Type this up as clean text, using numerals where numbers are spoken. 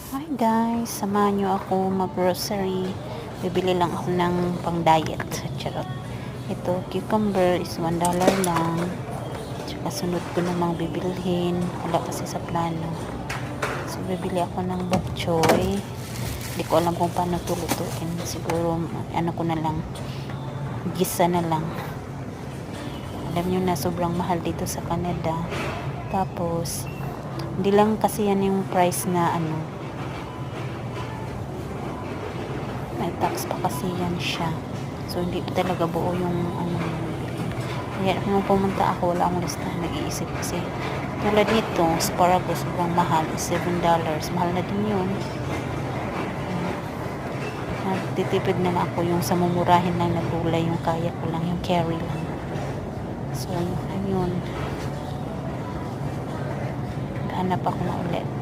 Hi guys, samahan nyo ako mag-grocery. Bibili lang ako ng pang-diet. Charot. Ito, cucumber is $1 lang. Tsaka sunod ko namang bibilhin. Wala kasi sa plano. So, bibili ako ng bok choy. Hindi ko alam kung paano ito lutuin. Siguro, ano ko na lang. Gisa na lang. Alam nyo na, sobrang mahal dito sa Canada. Tapos, hindi lang kasi yan yung price na may tax pa kasi yan siya. So, hindi pa talaga buo yung kaya kung pumunta ako, wala akong lista. Nag-iisip kasi. Tulad nito, asparagus, sobrang mahal. $7. Mahal na din yun. Nagtitipid na lang ako yung sa mumurahin lang na gulay. Yung kaya ko lang, yung carry lang. So, ayun. Hanap ako na ulit.